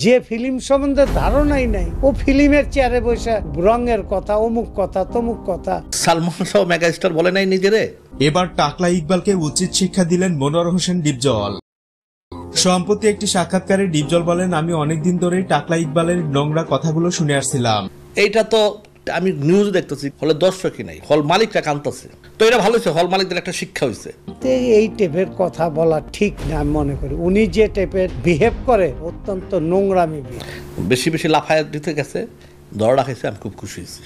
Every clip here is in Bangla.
যে ফিল্ম সম্বন্ধে ধারণাই নাই ও ফিল্মের চেয়ারে বসে রঙের কথা, অমুক কথা, তমুক কথা। সালমান সহ মেগাস্টার বলে নাই নিজেরে। এবার টাকলা ইকবালকে উচিত শিক্ষা দিলেন মনোয়ার হোসেন ডিপজল। সম্প্রতি একটি সাক্ষাৎকারে ডিপজল বলেন, আমি অনেকদিন ধরেই টাকলা ইকবালের নোংরা কথাগুলো শুনে আসছিলাম। এইটা তো আমি নিউজ দেখতেছি, হলে দর্শকই নাই, হল মালিকরা কাঁদতেছে। তো এটা ভালো হয়েছে, হল মালিকদের একটা শিক্ষা হয়েছে। এই টাইপের কথা বলা ঠিক না আমি মনে করি। উনি যে টাইপের বিহেভ করে অত্যন্ত নোংরামি। বেশি বেশি লাফায়াত দিতে গেছে, ধরা রাখাইছে, আমি খুব খুশি হয়েছি।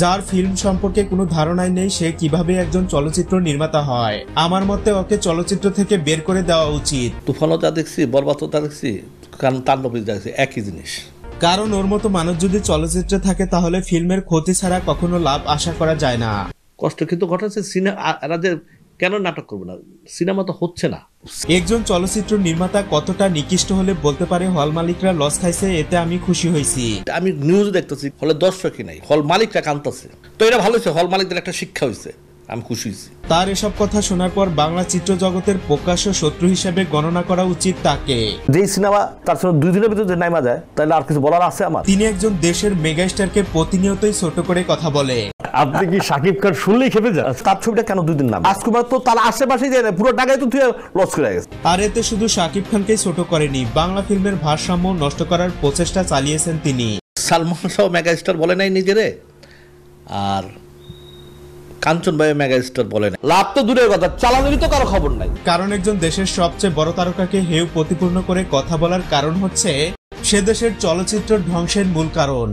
যার ফিল্ম সম্পর্কে কোনো ধারণাই নেই সে কিভাবে একজন চলচ্চিত্র নির্মাতা হয়, আমার মতে ওকে চলচ্চিত্র থেকে বের করে দেওয়া উচিত। তুফানও যা দেখছি, বরবাদও তা দেখছি, কারণ তাণ্ডবী দেখছি, একই জিনিস। কারণ ওর মতো মানুষ যদি চলচ্চিত্রে থাকে তাহলে ফিল্মের ক্ষতি ছাড়া কখনো লাভ আশা করা যায় না। কষ্ট কিন্তু ঘটাচ্ছে সিনেমা, কেন নাটক করবো না? সিনেমা তো হচ্ছে না। একজন চলচ্চিত্র নির্মাতা কতটা নিকৃষ্ট হলে বলতে পারে হল মালিকরা লস খাইছে, এতে আমি খুশি হয়েছি। আমি নিউজ দেখতেছি, হলে দর্শকই নাই, হল মালিকরা কাঁদতেছে। তো এটা ভালো হয়েছে, হল মালিকদের একটা শিক্ষা হয়েছে, আমি খুশি হয়েছি। তার এসব কথা শোনার পর বাংলা চিত্র জগতের প্রকাশ্য শত্রু হিসেবে গণনা করা উচিত তাকে। যে সিনেমা তার সঙ্গে 2 দিনের ভিতরে নাইমা যায়, তাহলে আর কিছু বলার আছে আমার? তিনি একজন দেশের মেগাস্টারকে প্রতিনিয়তই ছোট করে কথা বলে। আপনি কি শাকিব খান শুনলেই খেপে যান? তার ছবিটা কেন 2 দিন নাম? রাজকুমার তো তার আশেপাশে যায় না, পুরো টাকায় তো তুই লস করে গেছে। আর এতে শুধু শাকিব খানকেই ছোট করেনি, বাংলা ফিল্মের ভারসাম্য নষ্ট করার প্রচেষ্টা চালিয়েছেন তিনি। সালমান সহ মেগাস্টার বলে নাই নিজেরে, আর কাঞ্চন ভাই মেগাস্টার বলে নাই। লাভ তো দূরের কথা, চালানোরই তো কারো খবর নাই। কারণ একজন দেশের সবচেয়ে বড় তারকাকে হেয় প্রতিপূর্ণ করে কথা বলার কারণ হচ্ছে সে দেশের চলচ্চিত্র ধ্বংসের মূল কারণ।